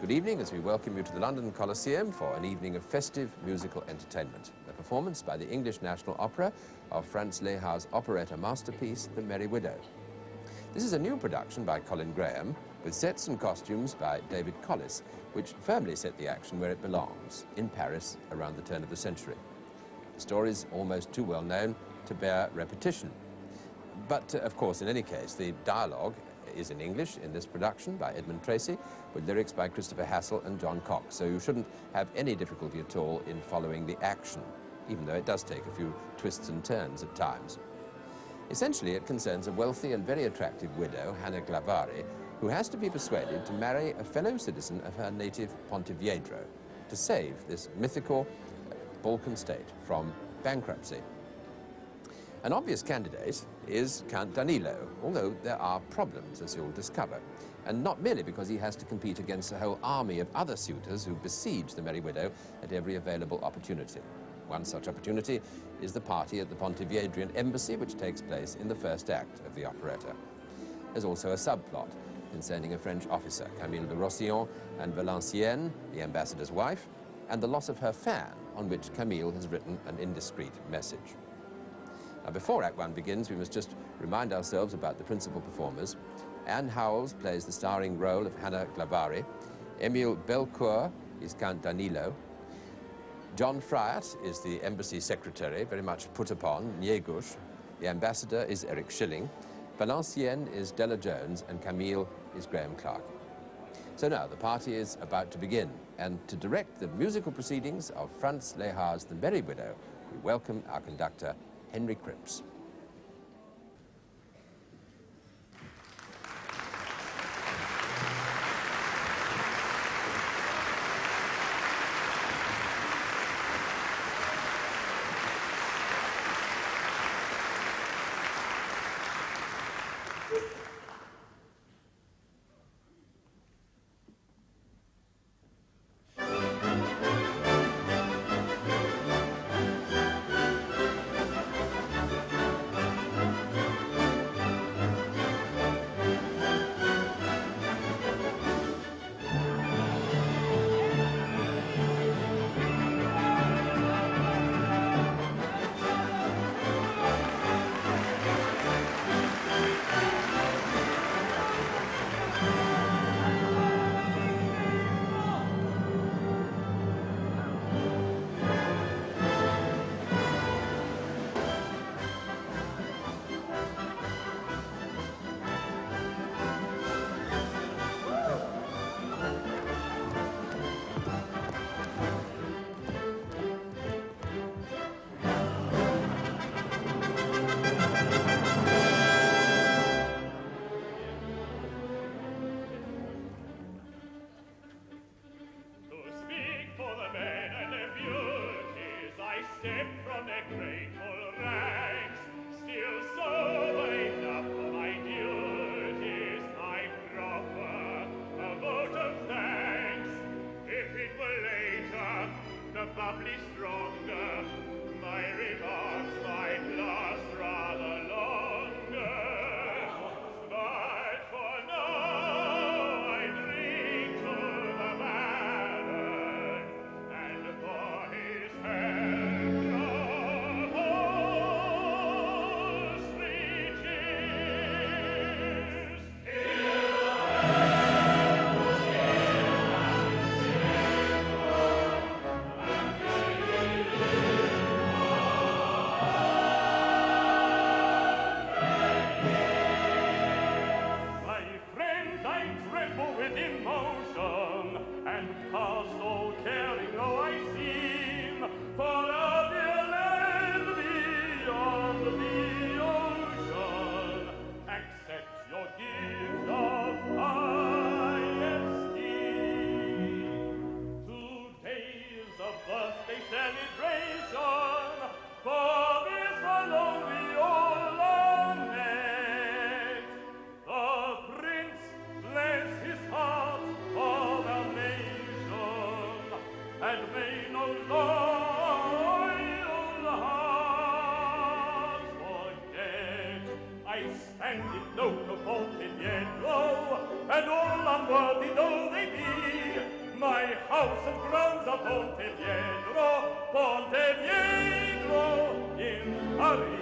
Good evening as we welcome you to the London Coliseum for an evening of festive musical entertainment. A performance by the English National Opera of Franz Lehar's operetta masterpiece, The Merry Widow. This is a new production by Colin Graham, with sets and costumes by David Collis, which firmly set the action where it belongs, in Paris around the turn of the century. The story is almost too well known to bear repetition. But, of course, in any case, the dialogue is in English in this production by Edmund Tracy, with lyrics by Christopher Hassel and John Cox, so you shouldn't have any difficulty at all in following the action, even though it does take a few twists and turns at times. Essentially, it concerns a wealthy and very attractive widow, Hannah Glavari, who has to be persuaded to marry a fellow citizen of her native Pontevedra to save this mythical Balkan state from bankruptcy. An obvious candidate is Count Danilo, although there are problems, as you'll discover, and not merely because he has to compete against a whole army of other suitors who besiege the Merry Widow at every available opportunity. One such opportunity is the party at the Pontevedrian embassy, which takes place in the first act of the operetta. There's also a subplot concerning a French officer, Camille de Rossillon, and Valenciennes, the ambassador's wife, and the loss of her fan, on which Camille has written an indiscreet message. Now, before Act 1 begins, we must just remind ourselves about the principal performers. Anne Howells plays the starring role of Hannah Glavari. Emile Belcourt is Count Danilo. John Fryatt is the embassy secretary, very much put upon, Niegush. The ambassador is Eric Shilling. Valenciennes is Della Jones, and Camille is Graham Clark. So now the party is about to begin, and to direct the musical proceedings of Franz Lehar's The Merry Widow, we welcome our conductor, Henry Krips. and in no Pontevedra, and all unworthy though they be, house and grounds of Ponte Viedro in Paris.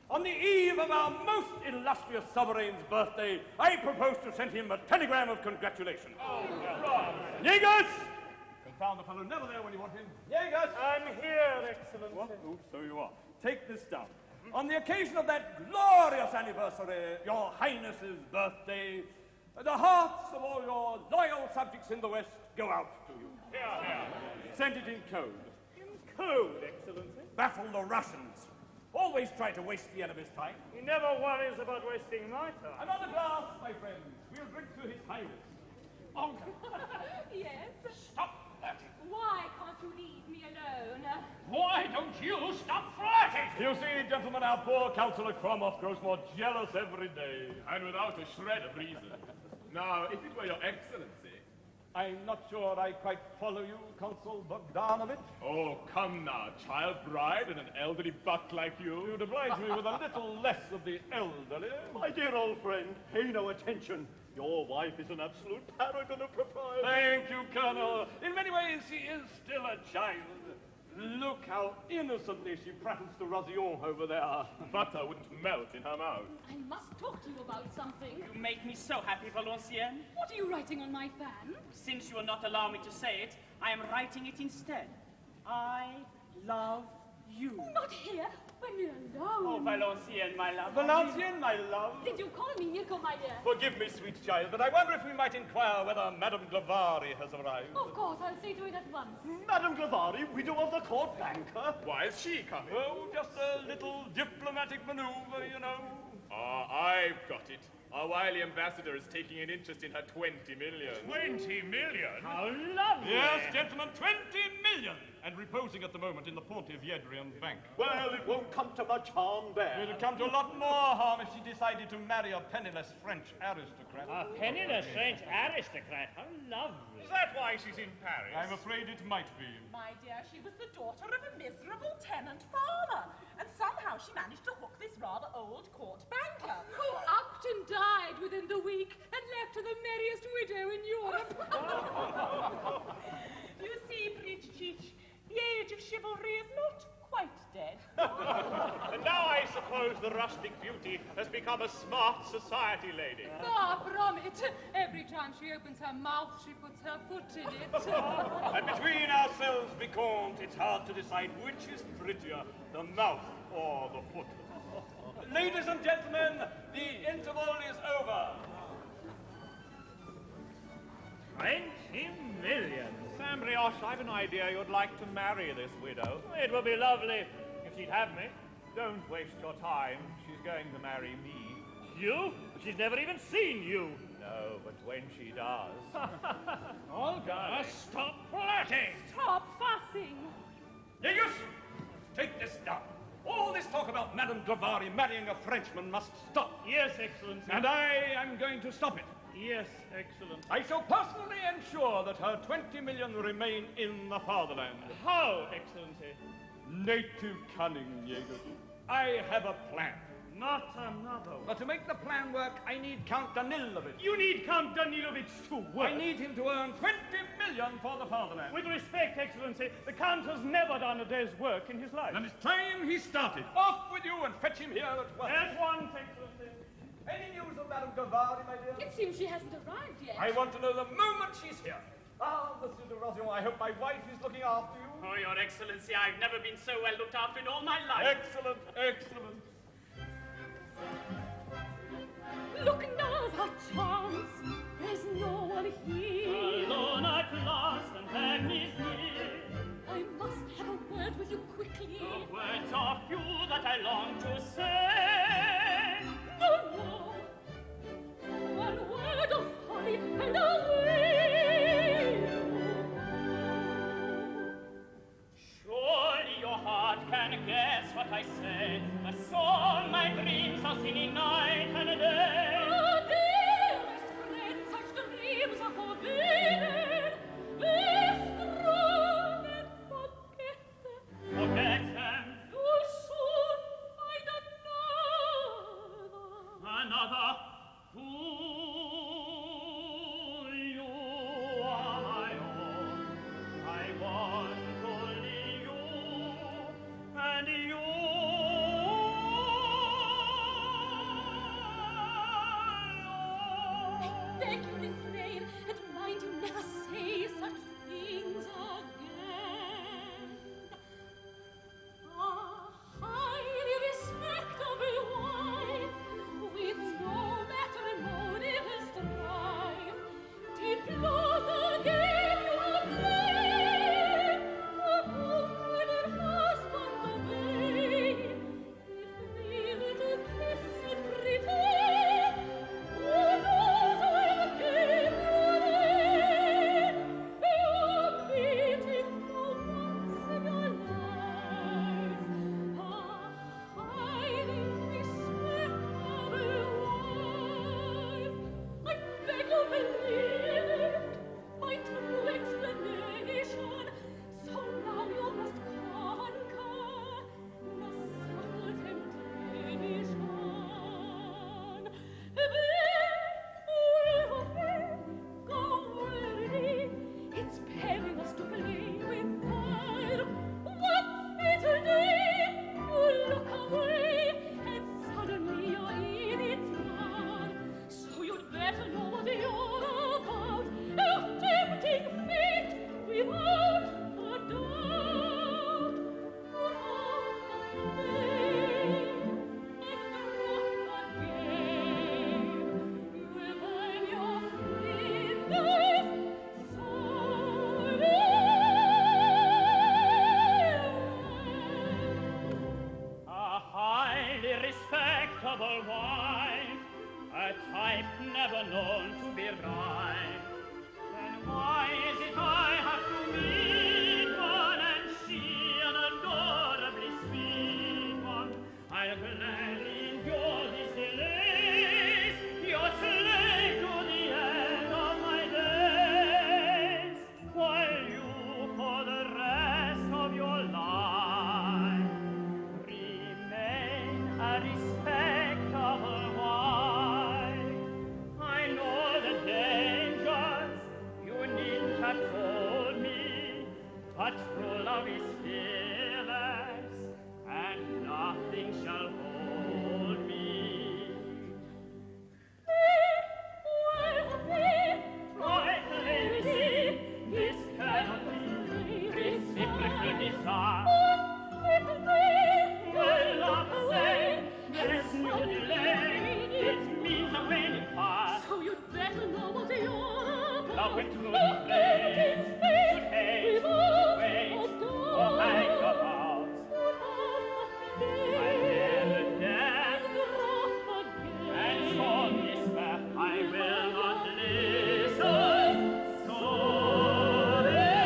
On the eve of our most illustrious sovereign's birthday, I propose to send him a telegram of congratulation. Oh, Jenkins! Confound the fellow, never there when you want him. Jenkins! I'm here, Excellency. What? Oh, so you are. Take this down. On the occasion of that glorious anniversary, your Highness's birthday, the hearts of all your loyal subjects in the West go out to you. Here. Send it in code. In code, Excellency. Baffle the Russians. Always try to waste the enemy's time. He never worries about wasting my time. Another glass, my friends. We'll drink to his highness. Oh. Yes? Stop flirting. Why can't you leave me alone? Why don't you stop flirting? You see, gentlemen, our poor Councillor Kromoff grows more jealous every day. And without a shred of reason. Now, if it were your Excellency... I'm not sure I quite follow you, Consul Bogdanovich. Oh, come now, child bride and an elderly buck like you. You'd oblige me with a little less of the elderly. My dear old friend, pay no attention. Your wife is an absolute paragon of propriety. Thank you, Colonel. In many ways, she is still a child. Look how innocently she prattles to Rosillon over there. Butter wouldn't melt in her mouth. I must talk to you about something. You make me so happy, Valenciennes. What are you writing on my fan? Since you will not allow me to say it, I am writing it instead. I love you. Not here, when we're alone. Oh, Valenciennes, my love. Valenciennes, my love. Did you call me Mirko, my dear? Forgive me, sweet child, but I wonder if we might inquire whether Madame Glavari has arrived. Of course, I'll see to it at once. Madame Glavari, widow of the court banker. Why is she coming? Oh, just a little diplomatic maneuver, you know. Ah, I've got it. Our wily ambassador is taking an interest in her 20 million. 20 million? How lovely! Yes, gentlemen, 20 million! And reposing at the moment in the Ponte Viedrian Bank. Well, it won't come to much harm there. It'll come to a lot more harm if she decided to marry a penniless French aristocrat. A penniless French aristocrat? How lovely. Is that why she's in Paris? I'm afraid it might be. My dear, she was the daughter of a miserable tenant farmer, and somehow she managed to hook this rather old court banker. Who upped and died within the week and left her the merriest widow in Europe. You see, Bridget, the age of chivalry is not quite dead. And now I suppose the rustic beauty has become a smart society lady. Far from it. Every time she opens her mouth, she puts her foot in it. And between ourselves, Vicomte, it's hard to decide which is prettier, the mouth or the foot. Ladies and gentlemen, the interval is over. 20 million. Sam Brioche, I've an idea you'd like to marry this widow. It would be lovely if she'd have me. Don't waste your time. She's going to marry me. You? She's never even seen you. No, but when she does... Olga, stop flirting. Stop fussing. Jenkins, take this down. All this talk about Madame Glavari marrying a Frenchman must stop. Yes, Excellency. And I am going to stop it. Yes, Excellency. I shall personally ensure that her 20 million remain in the fatherland. How, Excellency? Native cunning, Jenkins. I have a plan. Not another one. But to make the plan work, I need Count Danilovich. You need Count Danilovich to work. I need him to earn 20 million for the fatherland. With respect, Excellency, the Count has never done a day's work in his life. Then it's time he started. Off with you and fetch him here at once. At once, Excellency. Any news of Madame Glavari, my dear? It seems she hasn't arrived yet. I want to know the moment she's here. Ah, Monsieur de Rosillon, I hope my wife is looking after you. Oh, Your Excellency, I've never been so well looked after in all my life. Excellent, excellent. Look, now's our chance. There's no one here. Alone at last, and Agnes near. I must have a word with you quickly. The words are few that I long to say. No, no. One word of folly and away. another. Who you are my own. I want only you, and you. I beg you refrain, and mind you never say such things again. A highly respectable wife, with no matrimonial strife, deplores again your blame. A comforted husband obey, if they little kiss and pretend, who knows where came your end? You're meeting for once in your life a highly respectable wife. I beg you believe it, my true explanation. So now you must conquer the subtle temptation. Go ready, it's perilous to play with fire. One fatal day, you look away, and suddenly you're in its power. So you'd better know what you're about. A tempting fate without a doubt. Put out the flame and drop again. Revive your fingers, A highly respectable wife, a type never known to be right. Then why is it I have to meet one and she an adorably sweet one? I'll gladly endure these delays, your slave to the end of my days, while you for the rest of your life remain a respectable wife. I know the dangers you needn't have told me, but true love is fearless, and nothing shall hold me. Try crazy, this cannot be reciprocal desire. Well, love say, there's no delay, it means a waning fire. So you'd better know what you're about. Love with true flame, should hate, wait, or hang about. I never dare, and for despair I will not listen. So beware.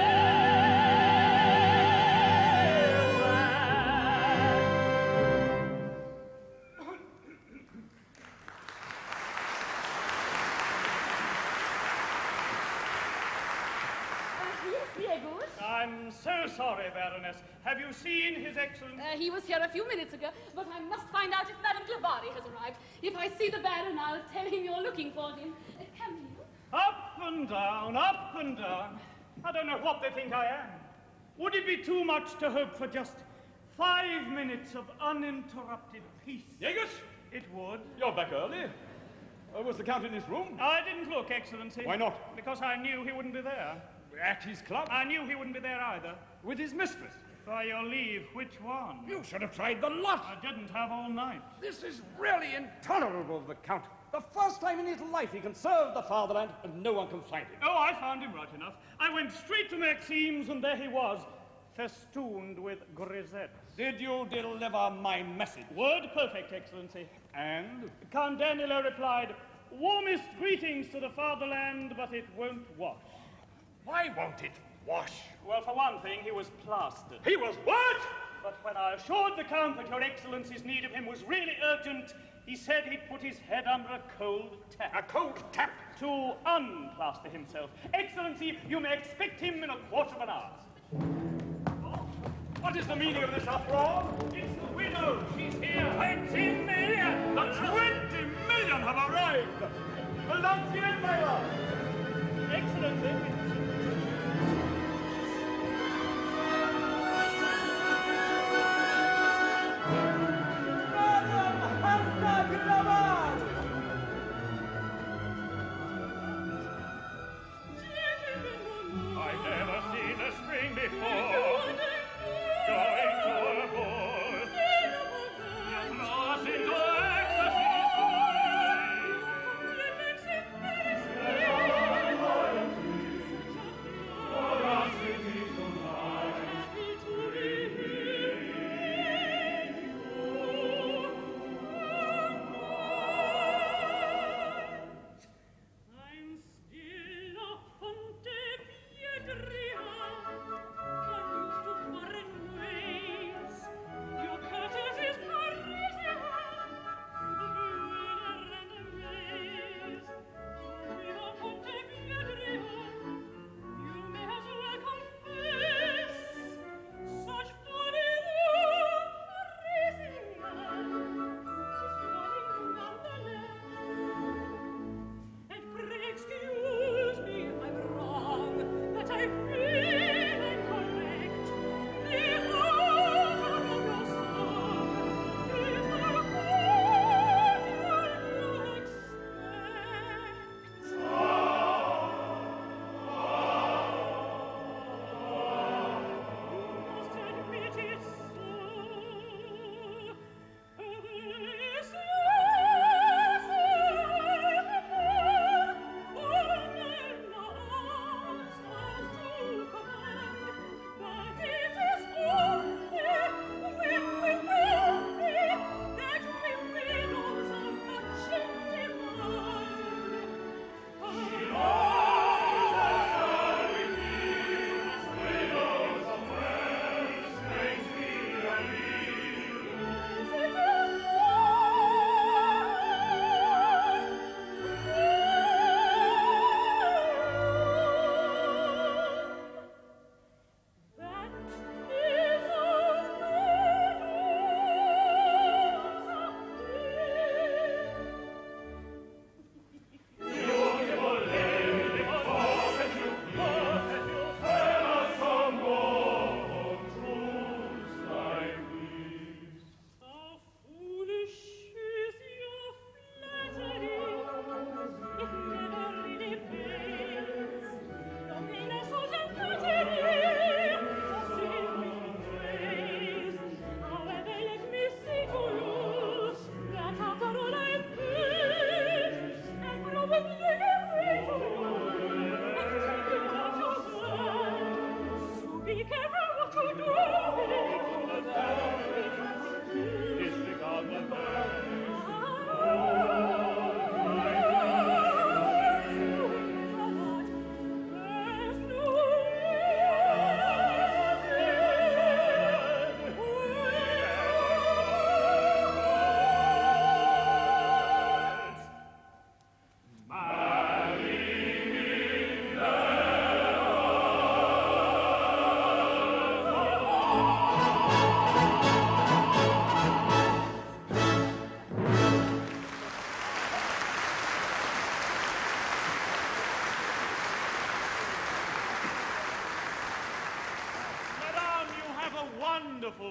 Yes, Diego. I'm so sorry, Baroness. Have you seen His Excellency? He was here a few minutes ago, but I must find out if Madame Clavari has arrived. If I see the Baron, I'll tell him you're looking for him. Come here. Up and down, up and down. I don't know what they think I am. Would it be too much to hope for just 5 minutes of uninterrupted peace? Jenkins, It would. you're back early. Was the Count in his room? I didn't look, Excellency. Why not? Because I knew he wouldn't be there. At his club? I knew he wouldn't be there either. With his mistress? By your leave, which one? You should have tried the lot. I didn't have all night. This is really intolerable of the Count. The first time in his life he can serve the fatherland and no one can find him. Oh, I found him right enough. I went straight to Maxime's and there he was, festooned with grisettes. Did you deliver my message? Word perfect, Excellency. And? Count Danilo replied, warmest greetings to the fatherland, but it won't wash. Why won't it wash? Well, for one thing, he was plastered. He was what? But when I assured the Count that your Excellency's need of him was really urgent, he said he'd put his head under a cold tap. A cold tap? To unplaster himself. Excellency, you may expect him in a quarter of an hour. What is the meaning of this uproar? It's the widow. She's here. 20 million! The 20 million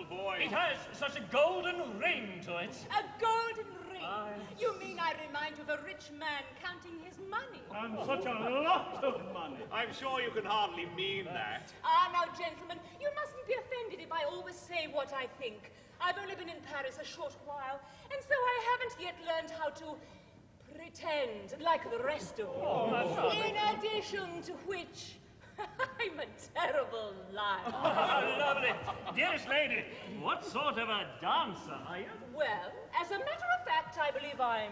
boy. It has such a golden ring to it. A golden ring? You mean I remind you of a rich man counting his money? And such a lot of money. I'm sure you can hardly mean that. Ah, now, gentlemen, you mustn't be offended if I always say what I think. I've only been in Paris a short while, and so I haven't yet learned how to pretend like the rest of you. In addition to which, I'm a terrible liar. Oh, lovely. Dearest lady, what sort of a dancer are you? Well, as a matter of fact, I believe I'm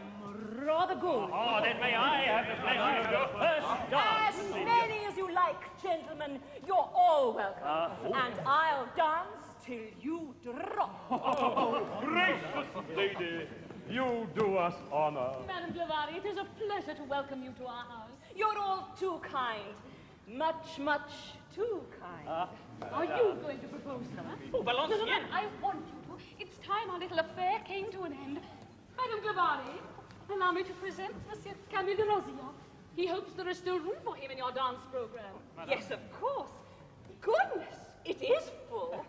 rather good. Oh, then may I have the pleasure of your first dance? As many as you like, gentlemen. You're all welcome. And I'll dance till you drop. Gracious lady, you do us honor. Madame Clavari, it is a pleasure to welcome you to our house. You're all too kind. Much, much too kind. Are you going to propose to her? Oh, well, Gentlemen, I want you to. It's time our little affair came to an end. Madame Clavari, allow me to present Monsieur Camille de Rosillon. He hopes there is still room for him in your dance program. Yes, of course. Goodness, it is full.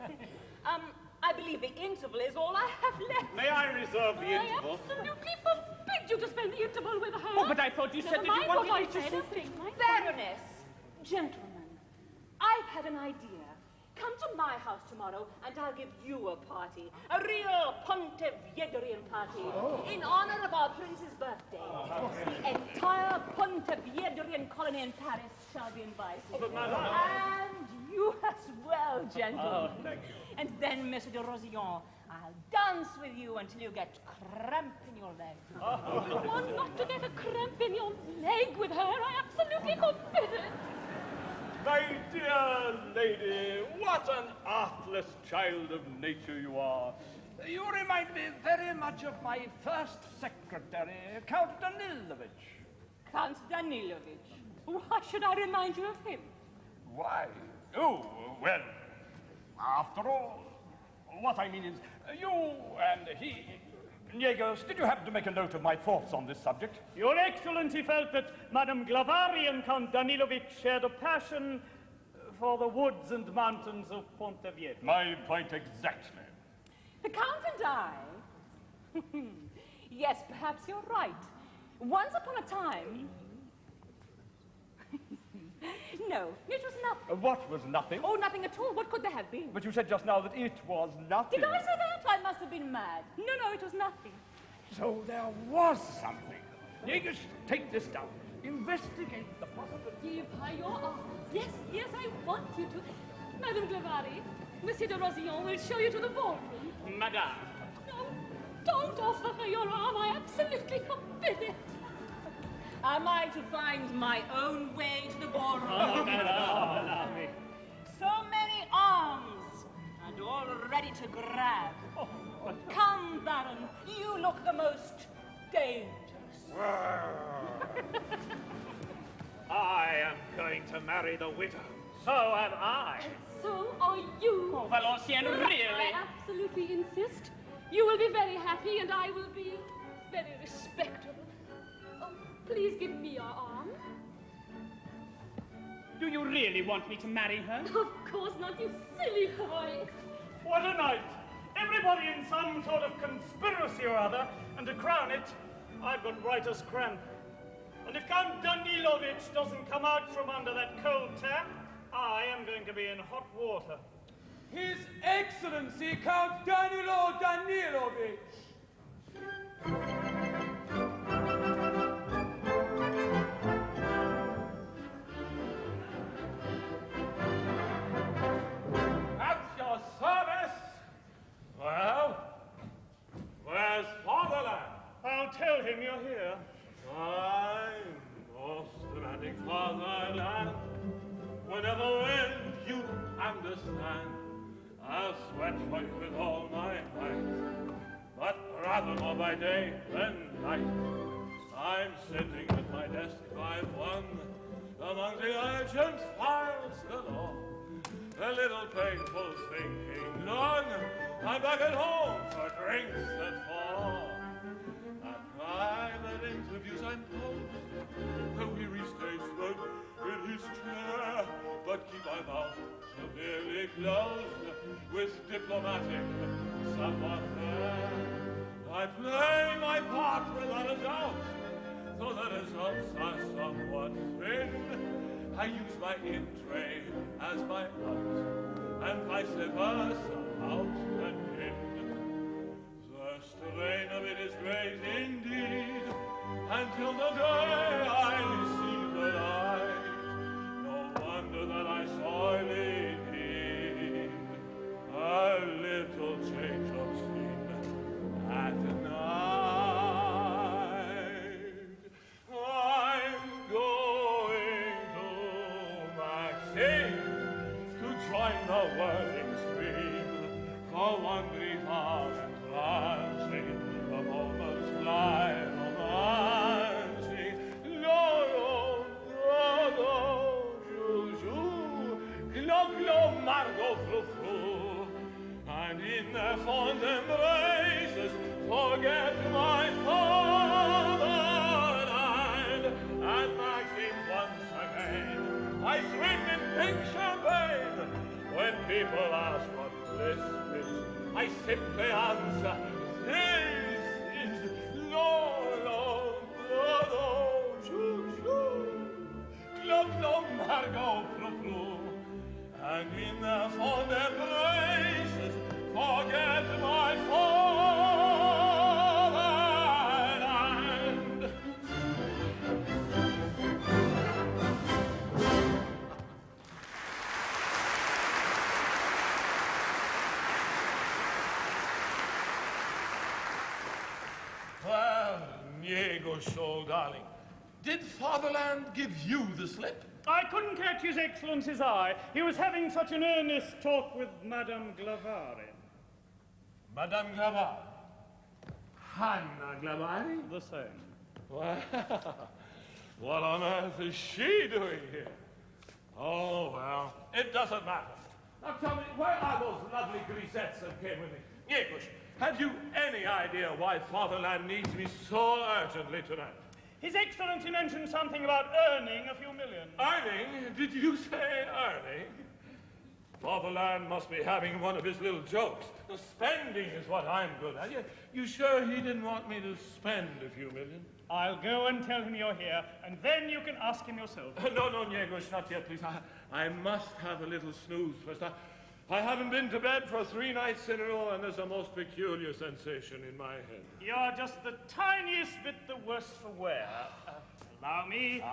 I believe the interval is all I have left. May I reserve the interval? I absolutely forbid you to spend the interval with her. Oh, but I thought you said that you Never mind wanted what me I to said. sing. Baroness, gentlemen, I've had an idea. Come to my house tomorrow, and I'll give you a party. A real Pontevedrian party. In honor of our prince's birthday. The entire Pontevedrian colony in Paris shall be invited. And you as well, gentlemen. thank you. And then, Monsieur de Rosillon, I'll dance with you until you get cramp in your leg. You want not to get a cramp in your leg with her. I absolutely forbid it. My dear lady, what an artless child of nature you are. You remind me very much of my first secretary, Count Danilovich. Count Danilovich. Why should I remind you of him? Why? Oh, well, after all, what I mean is, you and he... Jägers, did you happen to make a note of my thoughts on this subject? Your Excellency felt that Madame Glavari and Count Danilovich shared a passion for the woods and mountains of Pontevedra. My point exactly. The Count and I? Yes, perhaps you're right. Once upon a time... No, it was nothing. What was nothing? Oh, nothing at all. What could there have been? But you said just now that it was nothing. Did I say that? I must have been mad. No, it was nothing. So there was something. Jägers, take this down. Investigate the possibility. Give her your arm. Yes, I want you to. Madame Clavari, Monsieur de Rosillon will show you to the ballroom. Madame. No, don't offer her your arm. I absolutely forbid it. Am I to find my own way to the ballroom? Allow me. So many arms, and all ready to grab. Come, Baron, you look the most dangerous. I am going to marry the widow. So am I. So are you. Oh, Valenciennes, really? I absolutely insist. You will be very happy, and I will be very respectable. Oh, please give me your arm. Do you really want me to marry her? Of course not, you silly boy. What a night. Everybody in some sort of conspiracy or other, and to crown it, I've got writer's cramp. And if Count Danilovich doesn't come out from under that cold tap, I am going to be in hot water. His Excellency Count Danilo Danilovich. At your service. Well, where's Fatherland? I'll tell him you're here. I'm most demanding Fatherland. Whenever when you understand, I'll sweat for you with all my might. But rather more by day than night. I'm sitting at my desk by one, among the urgent files below. A little painful thinking done, I'm back at home for drinks that fall. At private interviews I'm post, a weary statesman in his chair, but keep my mouth severely closed with diplomatic savoir-faire. I play my part without a doubt, though the results are somewhat thin. I use my in tray as my out, and vice versa, out and in. The strain of it is great indeed, until the day I receive the light. No wonder that I sorely need a little change of scene at night. I'm going to Maxine to join the whirling stream, for wandering far and glancing, the moments fly romancing. Lo, ju, glo, glo, Margot, fru, fru, and in their fond embraces forget my fatherland. And Maxine once again, I swim in pink champagne. When people ask what bliss is, I simply answer, this is lo, choo, choo, glo, glo, Margot, fru, fru, and in their fond embraces forget my fatherland. Well, Diego, so darling, did Fatherland give you the slip? I couldn't catch His Excellency's eye. He was having such an earnest talk with Madame Glavari. Madame Glavari? Hannah Glavari? The same. Well, what on earth is she doing here? Oh, well, it doesn't matter. Now tell me, where are those lovely grisettes that came with me? Yegush, have you any idea why Fatherland needs me so urgently tonight? His Excellency mentioned something about earning a few million. Earning? Did you say earning? Fatherland must be having one of his little jokes. The spending is what I'm good at. You sure he didn't want me to spend a few million? I'll go and tell him you're here, and then you can ask him yourself. No, Niegosh, not yet, please. I must have a little snooze first. I haven't been to bed for 3 nights in a row, and there's a most peculiar sensation in my head. You're just the tiniest bit the worse for wear. Allow me.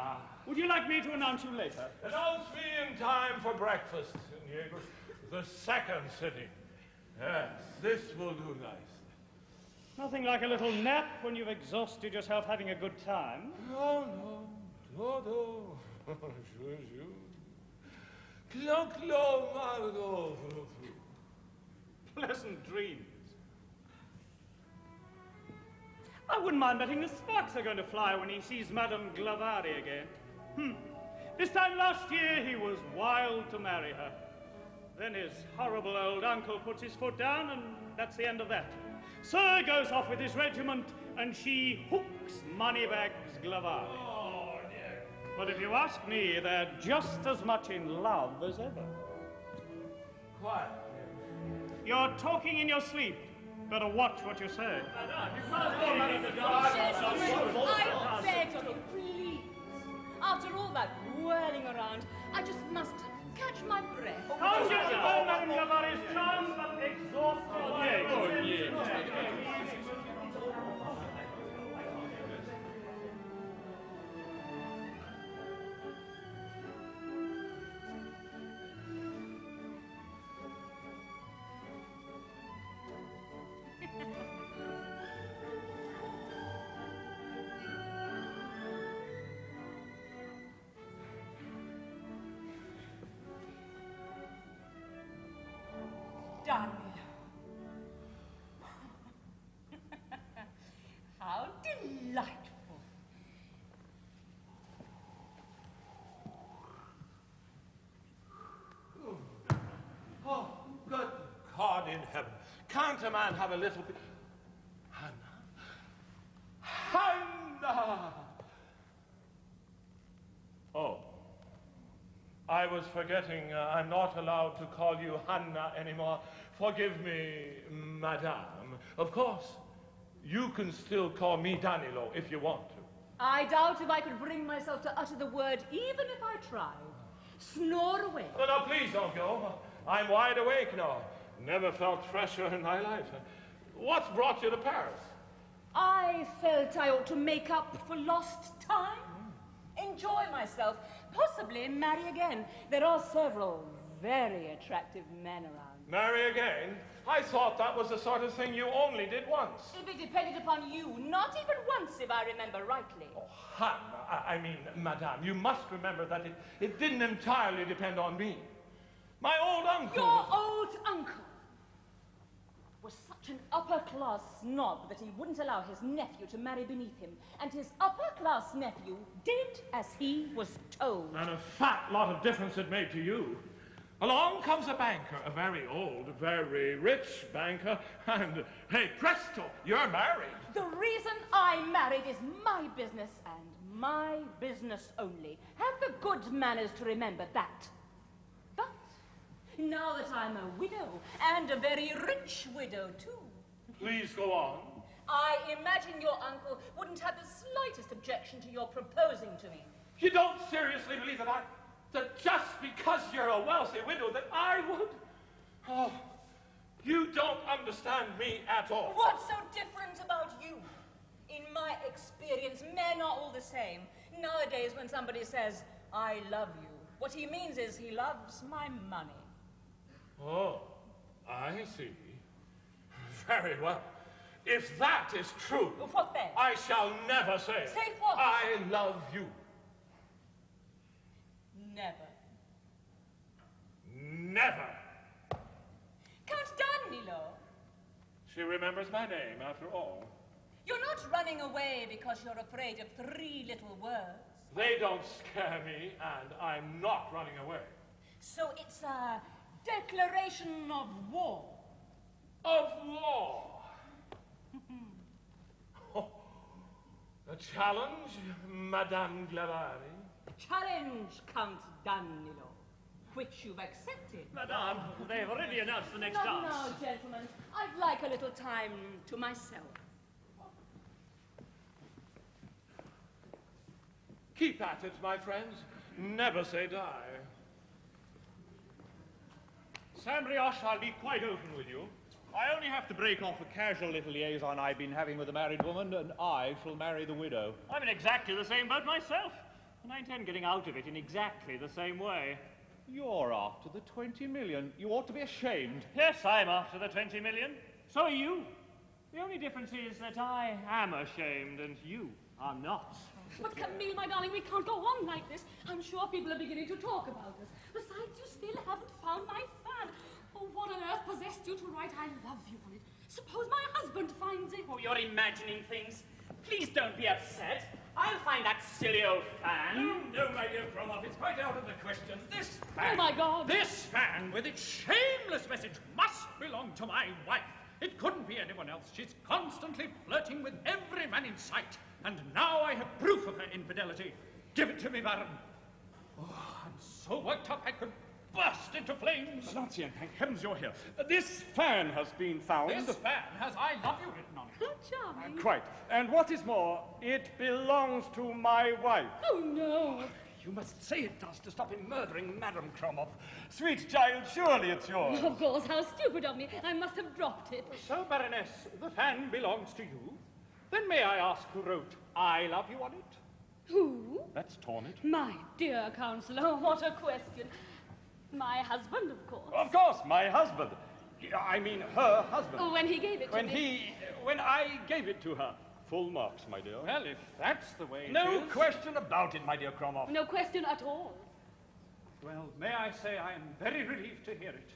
Would you like me to announce you later? Announce me in time for breakfast, Niegosh. The second sitting. Yes, this will do nicely. Nothing like a little nap when you've exhausted yourself having a good time. No. Pleasant dreams. I wouldn't mind betting the sparks are going to fly when he sees Madame Glavari again. This time last year he was wild to marry her. Then his horrible old uncle puts his foot down, and that's the end of that. Sir goes off with his regiment, and she hooks Moneybags Glavari. Oh, dear. But if you ask me, they're just as much in love as ever. Quiet. You're talking in your sleep. Better watch what you say. I beg of you, please. After all that whirling around, I just must catch my breath. Can't you tell Madame Glavari's charms but exhausted? How delightful. Oh, good God in heaven. Can't a man have a little bit... Hannah! Oh. I was forgetting. I'm not allowed to call you Hannah anymore. Forgive me, Madame. Of course, you can still call me Danilo if you want to. I doubt if I could bring myself to utter the word even if I tried. Snore away. No, no, please don't go. I'm wide awake now. Never felt fresher in my life. What's brought you to Paris? I felt I ought to make up for lost time, enjoy myself, possibly marry again. There are several very attractive men around. Marry again? I thought that was the sort of thing you only did once. If it depended upon you, not even once, if I remember rightly. Oh, Hannah, I mean, Madame, you must remember that it didn't entirely depend on me. My old uncle... Your old uncle was such an upper-class snob that he wouldn't allow his nephew to marry beneath him, and his upper-class nephew did as he was told. And a fat lot of difference it made to you. Along comes a banker, a very old, very rich banker, and hey, presto, you're married. The reason I married is my business and my business only. Have the good manners to remember that. But now that I'm a widow, and a very rich widow too. Please go on. I imagine your uncle wouldn't have the slightest objection to your proposing to me. You don't seriously believe that that just because you're a wealthy widow that I would? Oh, you don't understand me at all. What's so different about you? In my experience, men are all the same. Nowadays, when somebody says, I love you, what he means is he loves my money. Oh, I see. Very well. If that is true, what then? I shall never say, say what? I love you. Never. Never. Count Danilo. She remembers my name, after all. You're not running away because you're afraid of 3 little words. They don't scare me, and I'm not running away. So it's a declaration of war. Of war? Oh, a challenge, Madame Glavari? Challenge, Count Danilo, which you've accepted. Madame, they've already announced the next Not dance. now, gentlemen. I'd like a little time to myself. Keep at it, my friends. Never say die. Sam Brioche, I'll be quite open with you. I only have to break off a casual little liaison I've been having with a married woman, and I shall marry the widow. I'm in exactly the same boat myself, and I intend getting out of it in exactly the same way. You're after the 20 million. You ought to be ashamed. Yes, I'm after the 20 million. So are you. The only difference is that I am ashamed, and you are not. But Camille, my darling, we can't go on like this. I'm sure people are beginning to talk about us. Besides, you still haven't found my fan. Oh, what on earth possessed you to write I love you on it? Suppose my husband finds it. Oh, you're imagining things. Please don't be upset. I'll find that silly old fan. No, my dear Cromwell, it's quite out of the question. This fan... Oh, my God. This fan, with its shameless message, must belong to my wife. It couldn't be anyone else. She's constantly flirting with every man in sight. And now I have proof of her infidelity. Give it to me, Baron. Oh, I'm so worked up I could burst into flames. Lancian, thank heavens you're here. This fan has been found. This fan has I love you written on it. How charming. Quite. And what is more, it belongs to my wife. Oh, no. You must say it does to stop him murdering Madame Cromwell. Sweet child, surely it's yours. Of course, how stupid of me. I must have dropped it. So, Baroness, the fan belongs to you? Then may I ask who wrote I love you on it? Who? Let's torn it. My dear Counselor, what a question. My husband, of course. Of course, my husband. I mean, her husband. Oh, when he gave it to me. When I gave it to her. Full marks, my dear. Well, if that's the way No it is... question about it, my dear Cromwell. No question at all. Well, may I say I am very relieved to hear it.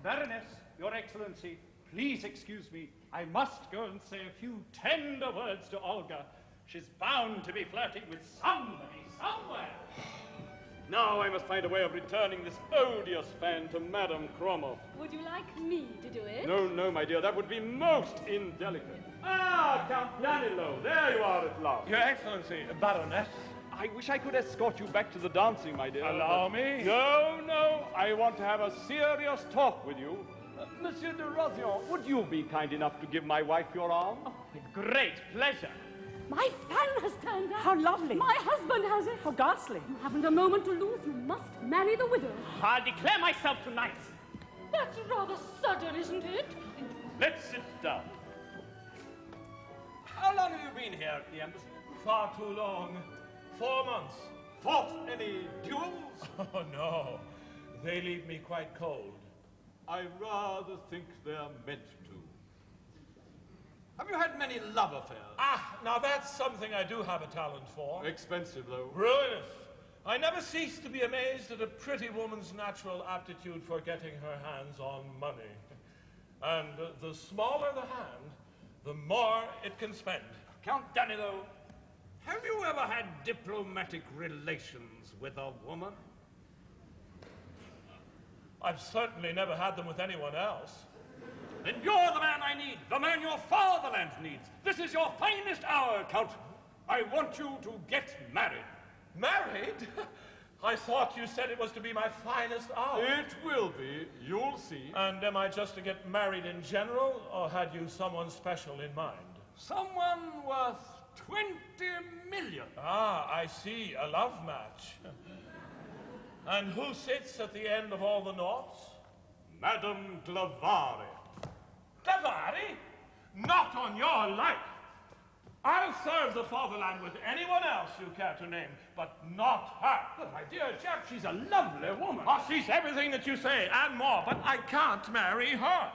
Baroness, Your Excellency, please excuse me. I must go and say a few tender words to Olga. She's bound to be flirting with somebody somewhere. Now I must find a way of returning this odious fan to Madame Cromwell. Would you like me to do it? No, no, my dear, that would be most indelicate. Ah, Count Danilo, there you are at last. Your Excellency, Baroness, I wish I could escort you back to the dancing, my dear. Allow me? No, I want to have a serious talk with you. Monsieur de Rozion, would you be kind enough to give my wife your arm? Oh, with great pleasure. My fan has turned up. How lovely. My husband has it. How ghastly. You haven't a moment to lose. You must marry the widow. I'll declare myself tonight. That's rather sudden, isn't it? Let's sit down. How long have you been here at the embassy? Far too long. 4 months. Fought any duels? Oh, no. They leave me quite cold. I rather think they're meant to. Have you had many love affairs? Ah, now that's something I do have a talent for. Expensive, though. Ruinous. I never cease to be amazed at a pretty woman's natural aptitude for getting her hands on money. And the smaller the hand, the more it can spend. Count Danilo, have you ever had diplomatic relations with a woman? I've certainly never had them with anyone else. Then you're the man I need, the man your fatherland needs. This is your finest hour, Count. I want you to get married. Married? I thought you said it was to be my finest hour. It will be, you'll see. And am I just to get married in general, or had you someone special in mind? Someone worth 20 million. Ah, I see, a love match. And who sits at the end of all the knots? Madame Glavari. Glavari? Not on your life. I'll serve the fatherland with anyone else you care to name, but not her. But my dear chap, she's a lovely woman. Oh, she's everything that you say and more, but I can't marry her.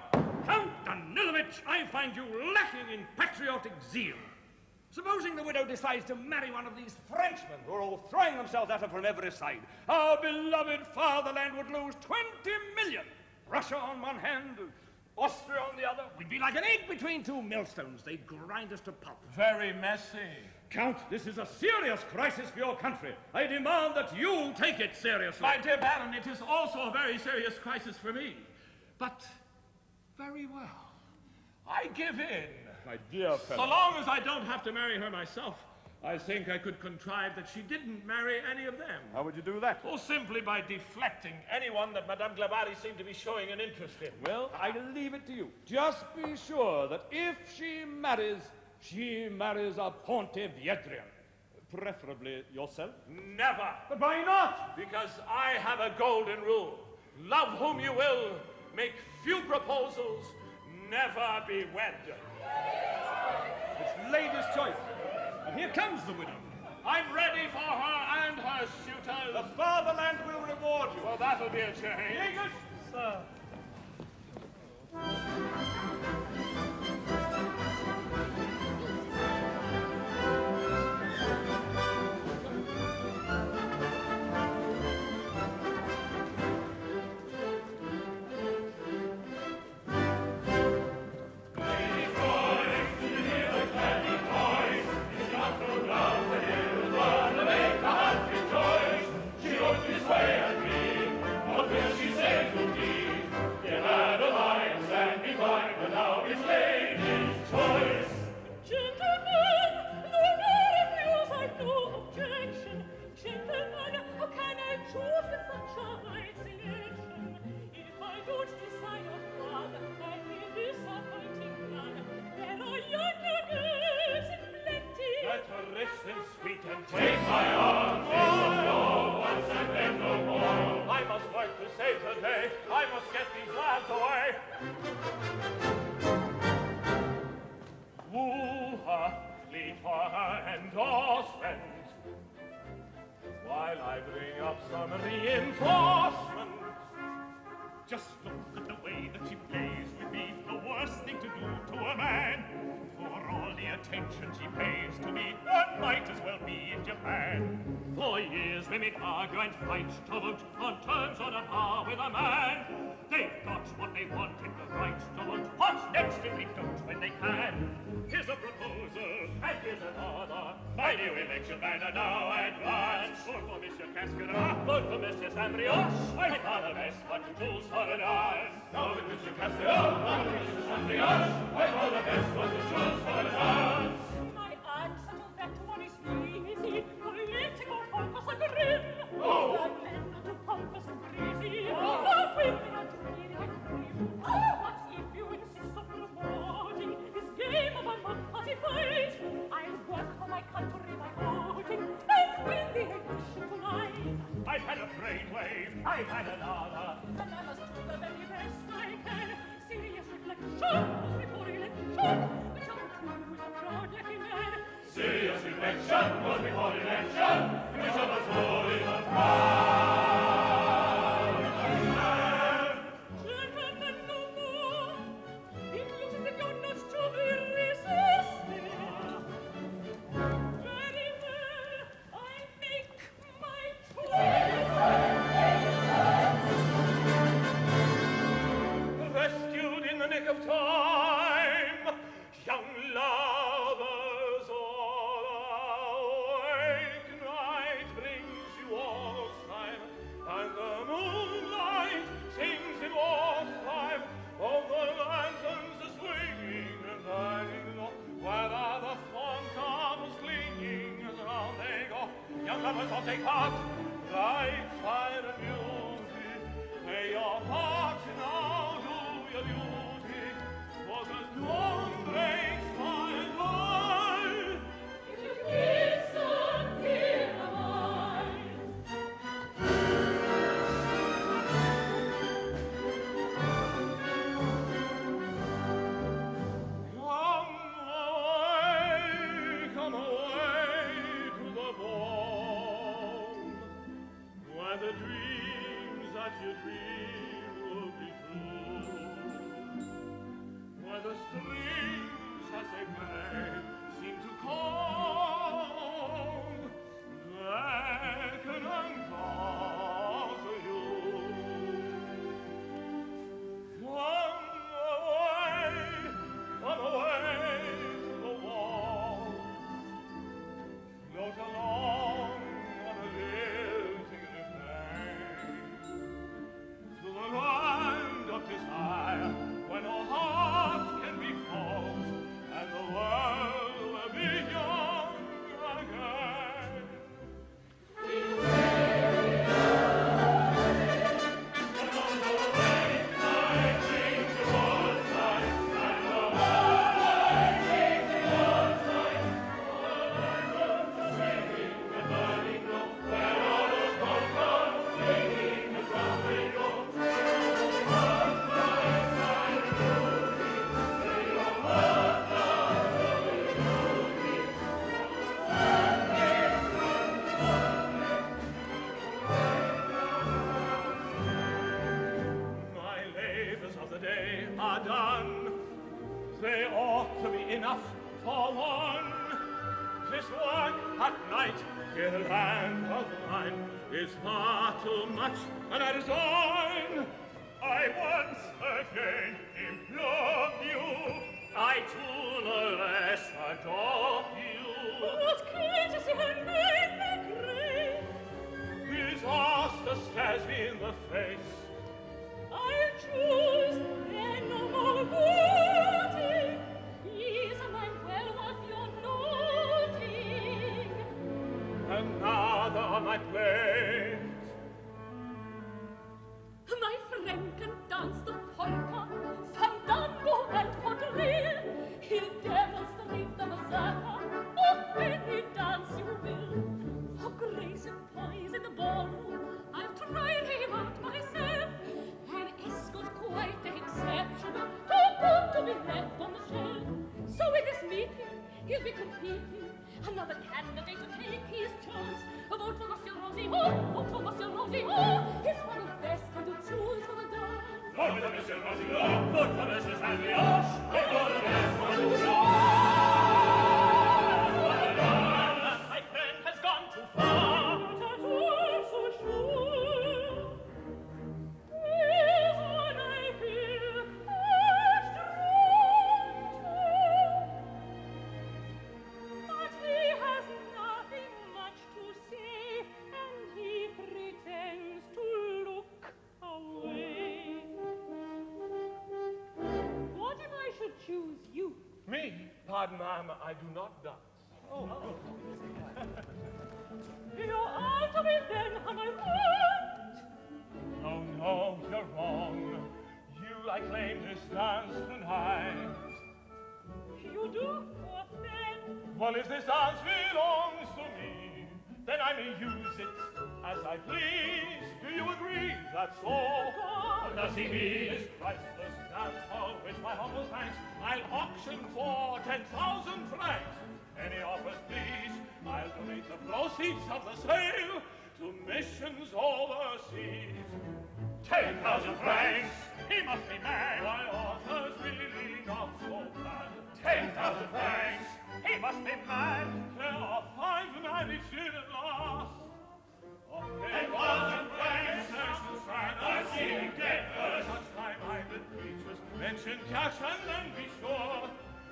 Count Danilovich, I find you lacking in patriotic zeal. Supposing the widow decides to marry one of these Frenchmen who are all throwing themselves at her from every side. Our beloved fatherland would lose 20 million. Russia on one hand, Austria on the other. We'd be like an egg between two millstones. They'd grind us to pulp. Very messy. Count, this is a serious crisis for your country. I demand that you take it seriously. My dear Baron, it is also a very serious crisis for me. But very well. I give in. My dear fellow. So long as I don't have to marry her myself, I think I could contrive that she didn't marry any of them. How would you do that? Oh, simply by deflecting anyone that Madame Glavari seemed to be showing an interest in. Well, I leave it to you. Just be sure that if she marries a Pontevedrian. Preferably yourself. Never. But why not? Because I have a golden rule. Love whom you will, make few proposals, never be wed. It's lady's choice. And here comes the widow. I'm ready for her and her suitors. The fatherland will reward you. Well, that'll be a change. Jenkins! Sir. Take my arm, once and then no more. I must work to save the day. I must get these lads away. Woo her, plead for her endorsement, while I bring up some reinforcement. Just look at the way that she plays with me, the worst thing to do to a man. For all the attention she pays to me, that might as well be in Japan. For years they make argue and fight to vote on terms on a par with a man. They've got what they want in the right to vote. What's next if they don't when they can? Here's a proposal, and here's another. My new election banner now advance. Vote for Monsieur Cascara, vote for Monsieur Sambrioche. I thought the best one to choose for a dance. Now with Monsieur Cascara, now with Monsieur Sambrioche. I thought the best one to choose for a dance. My aunt settled that one is easy. Political for my country by voting and win the election tonight. I've had a brainwave, I've had another. And I must do the very best I can. Serious reflection before election, which I'll do with a proud lucky man. Serious reflection was before election, which of us all is a proud man. Gentlemen, no more. It looks as if you're not to be resisted. Very well, I make my choice. Rescued in the nick of time, young lovers all awake. Night brings you all time, and the moonlight sings in all time of the lanterns swinging and dining low, where are the phantoms clinging, and round they go. Young lovers all take part, bright fire and beauty, play your part now, do your duty, for the dawn breaks by and by. If you kiss or hear a voice, Come away to the ball, where the dreams that you dream will be true, where the strings as they play seem to call, beckon and call to you. Come away to the wall, float along on a lilting refrain, to the land of desire, where no heart can be false, and the world will be young again. My labors of the day are done. They ought to be enough for one. This work at night, here land of mine, is far too much, and I resign. I once again implore you, I too no less adore you. what courtesy and made me grace, Disaster stares me in the face. I choose then no more voting. Is a man well worth your noting? Another on my plate. My friend can dance the polka, fandango and quadrille. He'll demonstrate the mazurka, or any dance you will. For grace and poise in the ballroom, I've tried him out myself. An escort quite exceptional, too good to be left on the shelf. So in this meeting, he'll be competing. Another candidate to take his chance. A vote for Monsieur Rosie, oh, vote for Monsieur Rosie, oh. He's one of the best and to choose for the dance. Vote for Monsieur Rosillon, vote for Mrs. Henriot, vote for the best for the My friend has gone too far. Not at all so sure. Is when I feel quite strong too. But he has nothing much to say, and he pretends to look away. What if I should choose you? Me? Pardon, ma'am, I do not dance. You're out of it then, am I right? No, no, you're wrong. You, I claim this dance tonight. You do? What then? What Well, if this dance belongs to me, then I may use it as I please. Do you agree? That's all. Does he mean this priceless dance for which my humble thanks I'll auction for 10,000 francs? Any offers, please? I'll donate the proceeds of the sale to missions overseas. 10,000 francs! He must be mad. My offer's really not so bad. 10,000 francs! He must be mad. There are 5 managed in at last. 10,000 francs! I've seen dead birds. Such high-minded creatures mention cash and then be sure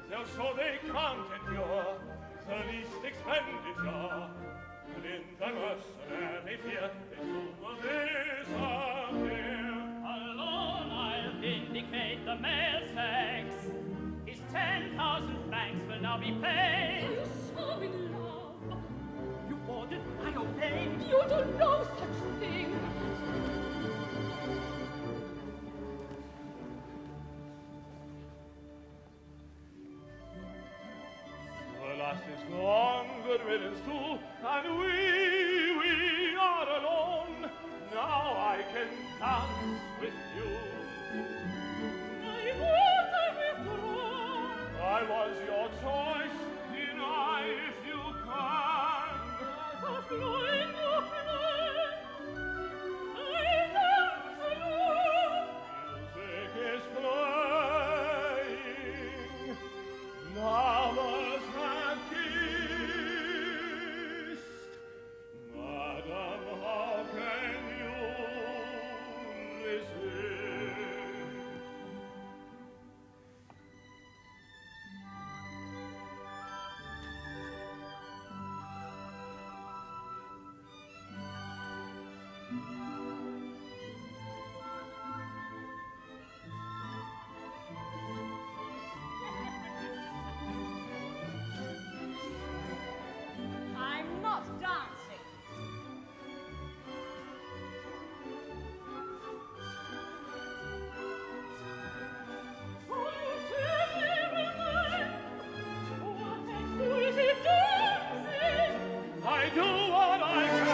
they'll show they can't endure the least expenditure. And in the mercenary fear, they soon will disappear. Alone I'll vindicate the male sex. His 10,000 francs will now be paid. Are you so in love? You ordered, I obeyed. You don't know such thing. The last is gone, good riddance too, and we are alone. Now I can dance with you. My words I withdraw. I was your choice, deny if you can. As a flying flame, I dance alone. Music is playing, lovers have kissed. Madam, how can you resist? I'm not dancing. I do what I can.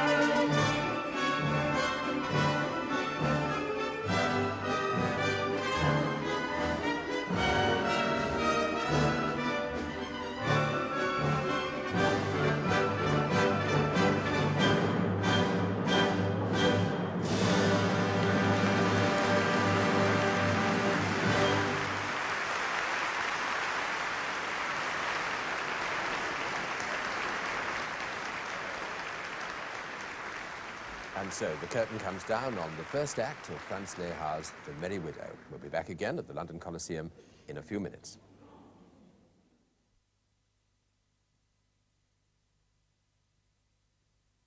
And so the curtain comes down on the first act of Franz Lehar's The Merry Widow. We'll be back again at the London Coliseum in a few minutes.